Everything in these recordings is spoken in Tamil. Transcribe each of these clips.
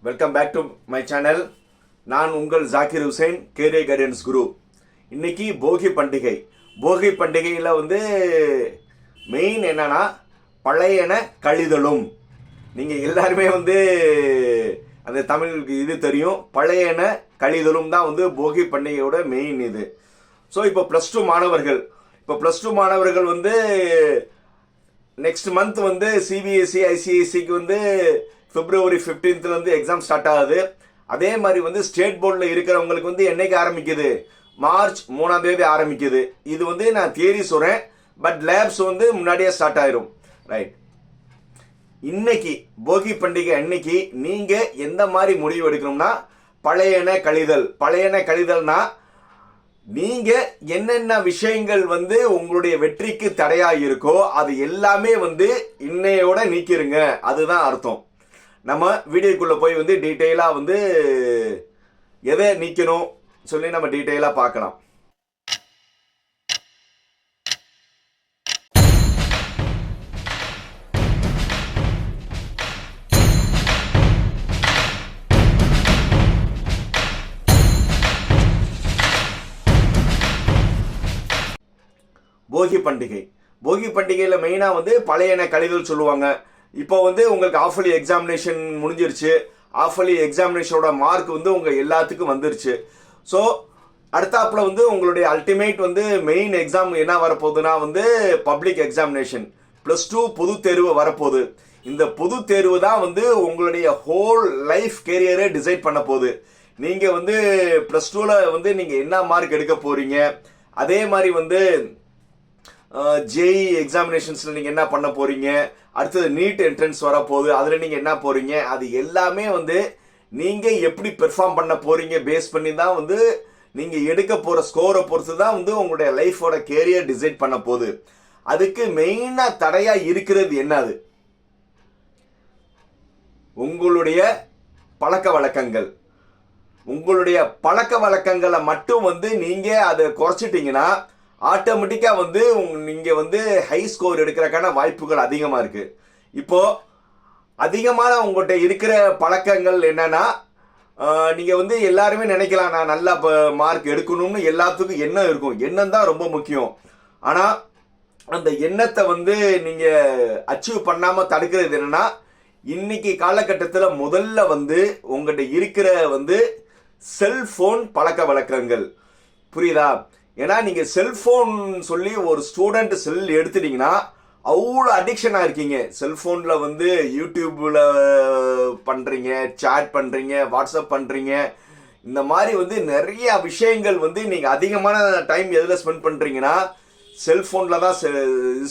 Welcome back to my channel. நான் உங்கள் ஜாக்கிர் ஹுசைன், கேரியர் கைடன்ஸ் குரு. இன்னைக்கு போகி பண்டிகை. போகி பண்டிகையில் மெயின் என்னன்னா பழையன கழிதலும். நீங்கள் எல்லாருமே அந்த தமிழுக்கு இது தெரியும். பழையன கழிதலும் தான் போகி பண்டிகையோட மெயின் இது. ஸோ இப்போ ப்ளஸ் டூ மாணவர்கள் நெக்ஸ்ட் மந்த் சிபிஎஸ்சி ஐசிஐசிக்கு பிப்ரவரி 15th எக்ஸாம் ஸ்டார்ட் ஆகுது. அதே மாதிரி ஸ்டேட் போர்டில் இருக்கிறவங்களுக்கு என்னைக்கு ஆரம்பிக்குது? மார்ச் 3ஆம் தேதி ஆரம்பிக்குது. இது நான் தியரி சொல்கிறேன், பட் லேப்ஸ் முன்னாடியே ஸ்டார்ட் ஆயிரும். ரைட். இன்னைக்கு போகி பண்டிகை அன்னைக்கு நீங்கள் எந்த மாதிரி முடிவு எடுக்கணும்னா பழையன கழிதல்னா நீங்க என்னென்ன விஷயங்கள் உங்களுடைய வெற்றிக்கு தடையா இருக்கோ அது எல்லாமே இன்னையோட நீக்கிருங்க. அதுதான் அர்த்தம். நம்ம வீடியோக்குள்ள போய் டீட்டெயிலா எதை நீக்கணும் சொல்லி நம்ம டீட்டெயிலா பார்க்கலாம். போகி பண்டிகையில் மெயினாக பழையன கழிதல் சொல்லுவாங்க. இப்போ உங்களுக்கு ஆஃபலி எக்ஸாமினேஷன் முடிஞ்சிருச்சு. ஆஃபலி எக்ஸாமினேஷனோட மார்க் உங்கள் எல்லாத்துக்கும் வந்துருச்சு. ஸோ அடுத்தாப்புல உங்களுடைய அல்டிமேட் மெயின் எக்ஸாம் என்ன வரப்போகுதுன்னா பப்ளிக் எக்ஸாமினேஷன் +2 பொது தேர்வு வரப்போகுது. இந்த பொது தேர்வு தான் உங்களுடைய ஹோல் லைஃப் கேரியரை டிசைட் பண்ண போகுது. நீங்கள் +2ல நீங்கள் என்ன மார்க் எடுக்க போறீங்க, அதே மாதிரி ஜேஇ எக்ஸாமினேஷன்ஸில் நீங்கள் என்ன பண்ண போகிறீங்க, அடுத்தது நீட் என்ட்ரன்ஸ் வரப்போகுது, அதில் நீங்கள் என்ன போகிறீங்க, அது எல்லாமே நீங்கள் எப்படி பெர்ஃபார்ம் பண்ண போகிறீங்க பேஸ் பண்ணி தான் நீங்கள் எடுக்க போகிற ஸ்கோரை பொறுத்து தான் உங்களுடைய லைஃபோட கேரியர் டிசைட் பண்ண போகுது. அதுக்கு மெயினாக தடையாக இருக்கிறது என்னது? உங்களுடைய பழக்க வழக்கங்களை மட்டும் நீங்கள் அதை குறைச்சிட்டிங்கன்னா ஆட்டோமேட்டிக்காக நீங்கள் ஹை ஸ்கோர் எடுக்கிறக்கான வாய்ப்புகள் அதிகமாக இருக்குது. இப்போது அதிகமான உங்கள்கிட்ட இருக்கிற பழக்கங்கள் என்னன்னா, நீங்கள் எல்லாருமே நினைக்கலாம் நான் நல்லா மார்க் எடுக்கணும்னு எல்லாத்துக்கும் எண்ணம் இருக்கும். எண்ணம் தான் ரொம்ப முக்கியம். ஆனால் அந்த எண்ணத்தை நீங்கள் அச்சீவ் பண்ணாமல் தடுக்கிறது என்னன்னா, இன்னைக்கு காலகட்டத்தில் முதல்ல உங்கள்கிட்ட இருக்கிற செல்ஃபோன் பழக்க வழக்கங்கள். புரியுதா? ஏன்னா நீங்கள் செல்ஃபோன் சொல்லி ஒரு ஸ்டூடெண்ட் செல் எடுத்துட்டீங்கன்னா அவ்வளோ அடிக்ஷனாக இருக்கீங்க. செல்ஃபோனில் யூடியூப்பில் பண்ணுறீங்க, சேட் பண்ணுறீங்க, வாட்ஸ்அப் பண்ணுறீங்க. இந்த மாதிரி நிறைய விஷயங்கள் நீங்கள் அதிகமான டைம் எதில் ஸ்பெண்ட் பண்ணுறீங்கன்னா செல்ஃபோனில் தான்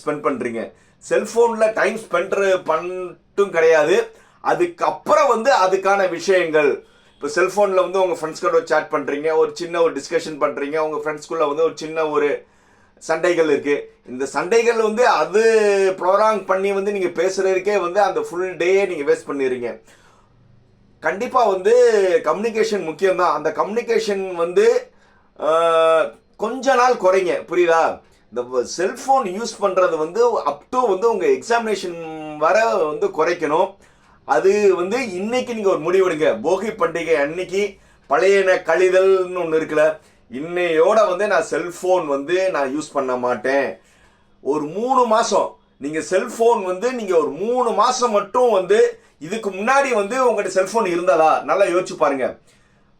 ஸ்பெண்ட் பண்ணுறீங்க. செல்ஃபோனில் டைம் பண்ணிட்டும் கிடையாது. அதுக்கப்புறம் அதுக்கான விஷயங்கள். இப்போ செல்ஃபோனில் உங்கள் ஃப்ரெண்ட்ஸ் கூட சேட் பண்ணுறீங்க, ஒரு சின்ன டிஸ்கஷன் பண்ணுறீங்க, உங்கள் ஃப்ரெண்ட்ஸ்குள்ளே ஒரு சின்ன சண்டைகள் இருக்குது. இந்த சண்டைகள் அது ப்ரோராங் பண்ணி நீங்கள் பேசுகிறதுக்கே அந்த ஃபுல் டேயே நீங்கள் வேஸ்ட் பண்ணிடுறீங்க. கண்டிப்பாக கம்யூனிகேஷன் முக்கியம்தான். அந்த கம்யூனிகேஷன் கொஞ்ச நாள் குறைங்க. புரியுதா? இந்த செல்ஃபோன் யூஸ் பண்ணுறது அப் டு உங்கள் எக்ஸாமினேஷன் வர குறைக்கணும். அது இன்னைக்கு நீங்கள் ஒரு முடிவெடுங்க. போகி பண்டிகை அன்னைக்கு பழையன கழிதல்னு ஒன்று இருக்குல்ல, இன்னையோட நான் செல்ஃபோன் நான் யூஸ் பண்ண மாட்டேன். ஒரு 3 மாதம் நீங்கள் செல்ஃபோன் நீங்கள் ஒரு 3 மாதம் மட்டும் இதுக்கு முன்னாடி உங்கள்கிட்ட செல்ஃபோன் இருந்ததா நல்லா யோசிச்சு பாருங்க.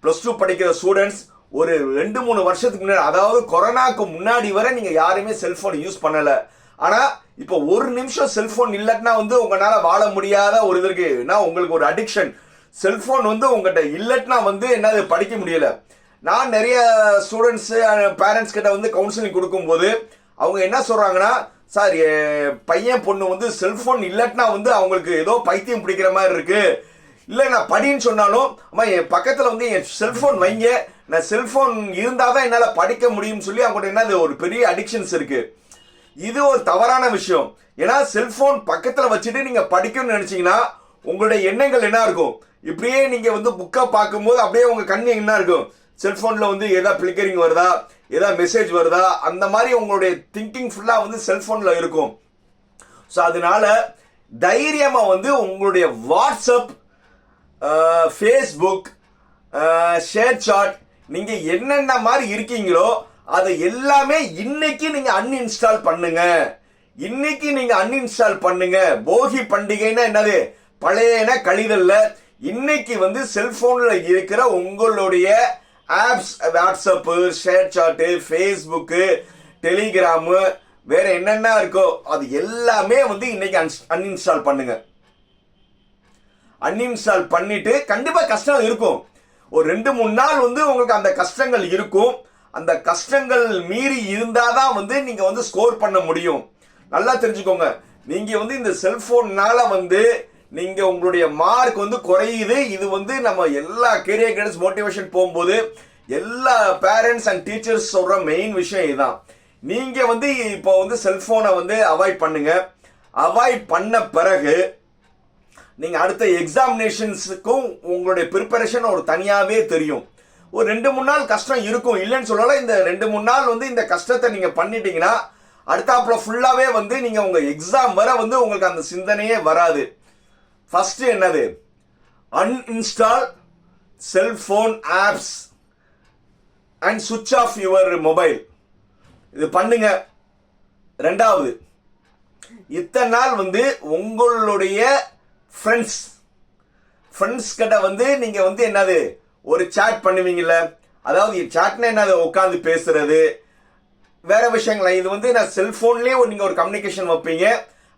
+2 படிக்கிற ஸ்டூடெண்ட்ஸ் ஒரு 2-3 வருஷத்துக்கு முன்னாடி, அதாவது கொரோனாக்கு முன்னாடி வரை நீங்கள் யாருமே செல்ஃபோன் யூஸ் பண்ணலை. ஆனால் இப்போ ஒரு நிமிஷம் செல்ஃபோன் இல்லைன்னா உங்களால் வாழ முடியாத ஒரு இது இருக்கு. உங்களுக்கு ஒரு அடிக்ஷன். செல்ஃபோன் உங்கள்கிட்ட இல்லைன்னா என்னது படிக்க முடியல. நான் நிறைய ஸ்டூடெண்ட்ஸ் பேரண்ட்ஸ் கிட்ட கவுன்சிலிங் கொடுக்கும்போது அவங்க என்ன சொல்றாங்கன்னா, சார் பையன் பொண்ணு செல்ஃபோன் இல்லைன்னா அவங்களுக்கு ஏதோ பைத்தியம் பிடிக்கிற மாதிரி இருக்கு. இல்லை நான் படின்னு சொன்னாலும் அம்மா என் பக்கத்தில் என் செல்ஃபோன் வைங்க, நான் செல்ஃபோன் இருந்தால் தான் என்னால் படிக்க முடியும்னு சொல்லி அவங்கள்ட்ட என்னது ஒரு பெரிய அடிக்ஷன்ஸ் இருக்கு. இது ஒரு தவறான விஷயம். ஏன்னா செல்போன் பக்கத்தில் வச்சுட்டு நீங்க படிக்கணும்னு நினைச்சீங்கன்னா உங்களுடைய எண்ணங்கள் என்ன இருக்கும்? இப்படியே நீங்க புக்கை பார்க்கும்போது அப்படியே உங்க கண்ணு என்ன இருக்கும்? செல்போன்ல ஏதாவது பிளிக்கரிங் வருதா, ஏதாவது மெசேஜ் வருதா, அந்த மாதிரி உங்களுடைய திங்கிங் ஃபுல்லா செல்போன்ல இருக்கும். ஸோ அதனால தைரியமா உங்களுடைய வாட்ஸ்அப் ஃபேஸ்புக், ஷேர் சாட், நீங்க என்னென்ன மாதிரி இருக்கீங்களோ அதை எல்லாமே இன்னைக்கு நீங்க அன்இன்ஸ்டால் பண்ணுங்க. இன்னைக்கு நீங்க அன்இன்ஸ்டால் பண்ணுங்க. போகி பண்டிகைன்னா என்னது? பழையன கழிதல்ல. இன்னைக்கு வந்து செல்போன்ல இருக்கிற உங்களுடைய ஆப்ஸ், வாட்ஸ்அப்பு, ஷேர் சாட்டு, ஃபேஸ்புக்கு, டெலிகிராமு, வேற என்னென்ன இருக்கோ அது எல்லாமே வந்து இன்னைக்கு அன்இன்ஸ்டால் பண்ணுங்க. அன்இன்ஸ்டால் பண்ணிட்டு கண்டிப்பா கஷ்டம் இருக்கும். ஒரு 2-3 நாள் வந்து உங்களுக்கு அந்த கஷ்டங்கள் இருக்கும். அந்த கஷ்டங்கள் மீறி இருந்தாதான் வந்து நீங்க வந்து ஸ்கோர் பண்ண முடியும். நல்லா தெரிஞ்சுக்கோங்க. நீங்க வந்து இந்த செல்போன்னால வந்து நீங்க உங்களுடைய மார்க் வந்து குறையுது. இது வந்து நம்ம எல்லா கேரியர் கைடன்ஸ் மோட்டிவேஷன் போகும்போது எல்லா பேரண்ட்ஸ் அண்ட் டீச்சர்ஸ் சொல்ற மெயின் விஷயம் இதுதான். நீங்க வந்து இப்போ வந்து செல்போனை வந்து அவாய்ட் பண்ணுங்க. அவாய்ட் பண்ண பிறகு நீங்க அடுத்த எக்ஸாமினேஷன்ஸுக்கும் உங்களுடைய ப்ரிப்பரேஷன் ஒரு தனியாவே தெரியும். ஒரு 2-3 நாள் கஷ்டம் இருக்கும், இல்லைன்னு சொல்லல. இந்த 2-3 நாள் வந்து இந்த கஷ்டத்தை நீங்க பண்ணிட்டீங்கன்னா அடுத்தாப்புல ஃபுல்லாவே வந்து நீங்க உங்க எக்ஸாம் வர வந்து உங்களுக்கு அந்த சிந்தனையே வராது. ஃபர்ஸ்ட் என்னது? அன்இன்ஸ்டால் செல்போன் ஆப்ஸ் அண்ட் சுவிட்ச் ஆஃப் யுவர் மொபைல். இது பண்ணுங்க. ரெண்டாவது, இத்தனை நாள் வந்து உங்களுடைய ஃப்ரெண்ட்ஸ் கிட்ட வந்து நீங்க வந்து என்னது ஒரு சாட் பண்ணுவீங்கல்ல, அதாவது சாட்னா என்னது? உட்காந்து பேசுறது, வேற விஷயங்களா. இது வந்து நான் செல்போன்லயே நீங்க ஒரு கம்யூனிகேஷன் வைப்பீங்க.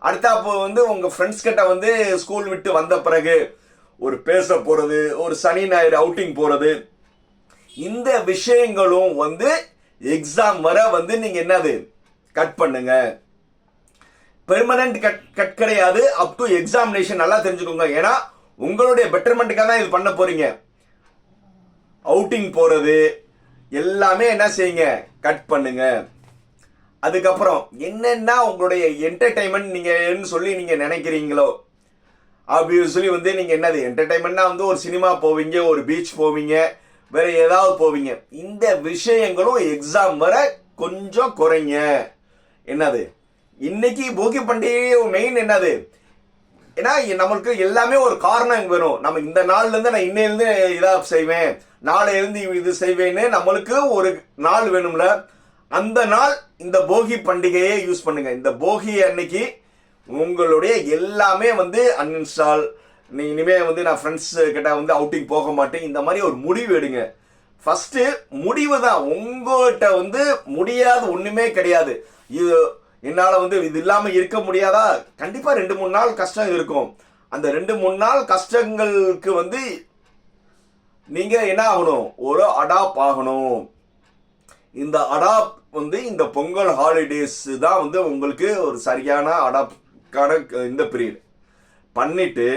அடுத்தாப்போ வந்து உங்க ஃப்ரெண்ட்ஸ் கிட்ட வந்து ஸ்கூல் விட்டு வந்த பிறகு ஒரு பேச போறது, ஒரு சனி ஞாயிறு அவுட்டிங் போறது, இந்த விஷயங்களும் வந்து எக்ஸாம் வர வந்து நீங்க என்னது கட் பண்ணுங்க. பெர்மனன்ட் கட் கிடையாது, அப் டு எக்ஸாமினேஷன். நல்லா தெரிஞ்சுக்கோங்க. ஏன்னா உங்களுடைய பெட்டர்மெண்ட்டுக்காக தான் இது பண்ண போறீங்க. அவுட்டிங் போறது எல்லாமே என்ன செய்யுங்க? கட் பண்ணுங்க. அதுக்கப்புறம் என்னென்ன உங்களுடைய என்டர்டைன்மெண்ட் நீங்க சொல்லி நீங்க நினைக்கிறீங்களோ, ஆப்வியஸ்லி வந்து நீங்க என்னது என்டர்டைன்மெண்ட்னா வந்து ஒரு சினிமா போவீங்க, ஒரு பீச் போவீங்க, வேற ஏதாவது போவீங்க. இந்த விஷயங்களும் எக்ஸாம் வர கொஞ்சம் குறைங்க. என்னது இன்னைக்கு போகி பண்டிகை மெயின் என்னது? ஏன்னா நம்மளுக்கு எல்லாமே ஒரு காரணம் வேணும். நம்ம இந்த நாள்ல இருந்து நான் இன்னையிலிருந்து இதா செய்வேன், நாளையில இருந்து இது செய்வேன்னு நம்மளுக்கு ஒரு நாள் வேணும்ல. அந்த நாள் இந்த போகி பண்டிகையை யூஸ் பண்ணுங்க. இந்த போகி அன்னைக்கு உங்களுடைய எல்லாமே வந்து அன்இன்ஸ்டால். நீ இனிமே வந்து நான் ஃப்ரெண்ட்ஸ் கிட்ட வந்து அவுட்டிங் போக மாட்டேன், இந்த மாதிரி ஒரு முடிவு எடுங்க. ஃபர்ஸ்ட் முடிவு தான். உங்ககிட்ட வந்து முடியாது ஒண்ணுமே கிடையாது. இது என்னால வந்து இது இல்லாம இருக்க முடியாதா? கண்டிப்பா 2-3 நாள் கஷ்டம் இருக்கும். அந்த 2-3 நாள் கஷ்டங்களுக்கு வந்து நீங்க என்ன ஆகணும்? ஒரு அடாப்ட் ஆகணும். இந்த அடாப்ட் வந்து இந்த பொங்கல் ஹாலிடேஸ் தான் வந்து உங்களுக்கு ஒரு சரியான அடாப்ட்கான இந்த பீரியட் பண்ணிட்டு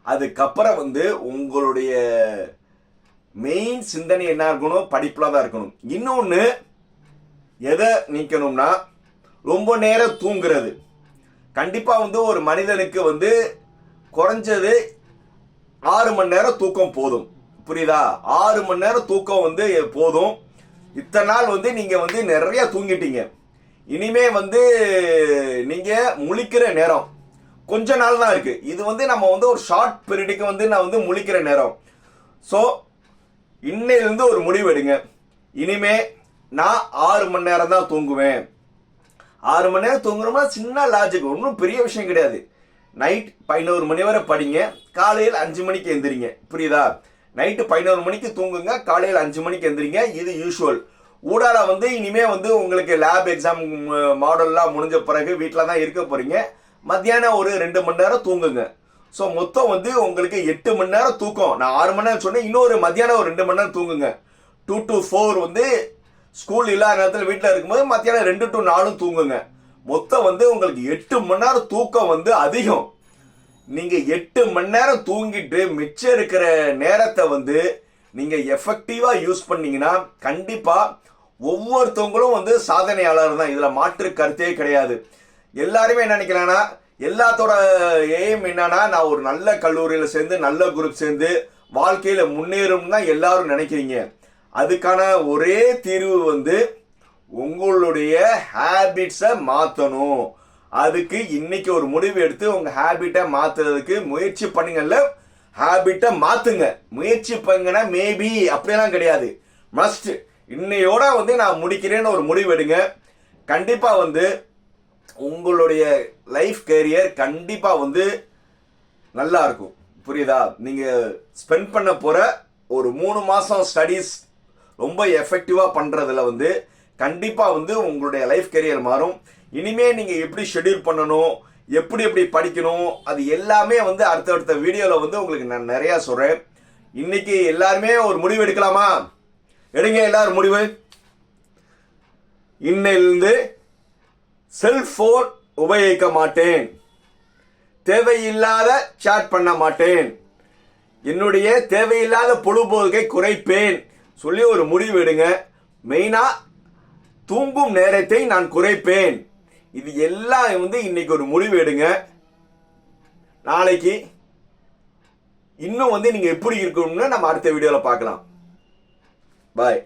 அதுக்கப்புறம் வந்து உங்களுடைய மெயின் சிந்தனை என்ன இருக்கணும்? படிப்புல தான் இருக்கணும். இன்னொன்னு எதை நீக்கணும்னா ரொம்ப நேரம் தூங்குறது. கண்டிப்பா வந்து ஒரு மனிதனுக்கு வந்து குறைஞ்சது 6 மணி நேரம் தூக்கம் போதும். புரியுதா? 6 மணி நேரம் தூக்கம் வந்து போதும். இத்தனை நாள் வந்து நீங்க வந்து நிறைய தூங்கிட்டீங்க. இனிமே வந்து நீங்க முழிக்கிற நேரம் கொஞ்ச நாள் தான் இருக்கு. இது வந்து நம்ம வந்து ஒரு ஷார்ட் பீரியடுக்கு வந்து நான் வந்து முழிக்கிற நேரம். ஸோ இன்னையிலிருந்து ஒரு முடிவு எடுங்க. இனிமே நான் 6 மணி நேரம் தான் தூங்குவேன். 6 மணி நேரம் தூங்குறோம்னா சின்ன லாஜிக், ஒன்றும் பெரிய விஷயம் கிடையாது. நைட் 11 மணி வரை படிங்க, காலையில் 5 மணிக்கு எந்திரிங்க. புரியுதா? நைட்டு 11 மணிக்கு தூங்குங்க, காலையில் 5 மணிக்கு எந்திரிங்க. இது யூஷுவல். ஊடால வந்து இனிமே வந்து உங்களுக்கு லேப் எக்ஸாம் மாடல்லாம் முடிஞ்ச பிறகு வீட்டில் தான் இருக்க போறீங்க. மத்தியானம் ஒரு 2 மணி நேரம் தூங்குங்க. ஸோ மொத்தம் வந்து உங்களுக்கு 8 மணி நேரம் தூக்கம். நான் 6 மணி நேரம் சொன்னேன், இன்னொரு மத்தியானம் ஒரு 2 மணி நேரம் தூங்குங்க. 2 to 4 வந்து ஸ்கூல் இல்லாத நேரத்தில் வீட்டில் இருக்கும்போது மத்தியானம் 2 to 4 தூங்குங்க. மொத்தம் வந்து உங்களுக்கு 8 மணி நேரம் தூக்கம் வந்து அதிகம். நீங்க 8 மணி நேரம் தூங்கிட்டு மிச்சம் இருக்கிற நேரத்தை வந்து நீங்க எஃபெக்டிவா யூஸ் பண்ணீங்கன்னா கண்டிப்பா ஒவ்வொருத்தவங்களும் வந்து சாதனையாளர் தான். இதுல மாற்று கருத்தே கிடையாது. எல்லாருமே என்ன நினைக்கிறாங்கன்னா, எல்லாத்தோட எய்ம் என்னன்னா, நான் ஒரு நல்ல கல்லூரியில சேர்ந்து நல்ல குரூப் சேர்ந்து வாழ்க்கையில முன்னேறும் தான் எல்லாரும் நினைக்கிறீங்க. அதுக்கான ஒரே தீர்வு வந்து உங்களுடைய ஹேபிட்ஸை மாற்றணும். அதுக்கு இன்னைக்கு ஒரு முடிவு எடுத்து உங்க ஹேபிட்டை மாத்துறதுக்கு முயற்சி பண்ணுங்கல்ல. ஹேபிட்டை மாற்றுங்க. முயற்சி பண்ணுங்கன்னா மேபி அப்படியெல்லாம் கிடையாது, மஸ்ட். இன்னையோட வந்து நான் முடிக்கிறேன்னு ஒரு முடிவு எடுங்க. கண்டிப்பாக வந்து உங்களுடைய லைஃப் கேரியர் கண்டிப்பாக வந்து நல்லா இருக்கும். புரியுதா? நீங்கள் ஸ்பெண்ட் பண்ண போகிற ஒரு 3 மாதம் ஸ்டடீஸ் ரொம்ப எஃபெக்டிவாக பண்ணுறதுல வந்து கண்டிப்பாக வந்து உங்களுடைய லைஃப் கேரியர் மாறும். இனிமேல் நீங்கள் எப்படி ஷெட்யூல் பண்ணணும், எப்படி எப்படி படிக்கணும், அது எல்லாமே வந்து அடுத்தடுத்த வீடியோவில் வந்து உங்களுக்கு நான் நிறையா சொல்கிறேன். இன்னைக்கு எல்லாருமே ஒரு முடிவு எடுக்கலாமா? எடுங்க எல்லாரும் முடிவு. இன்னையிலிருந்து செல்போன் உபயோகிக்க மாட்டேன், தேவையில்லாத சாட் பண்ண மாட்டேன், என்னுடைய தேவையில்லாத பொழுதுபோக்கை குறைப்பேன் சொல்லி ஒரு முடிவு எடுங்க. மெயினாக தூங்கும் நேரத்தை நான் குறைப்பேன். இது எல்லாம் வந்து இன்னைக்கு ஒரு முடிவு எடுங்க. நாளைக்கு இன்னும் வந்து நீங்கள் எப்படி இருக்கணும்னு நம்ம அடுத்த வீடியோவில் பார்க்கலாம். பாய்.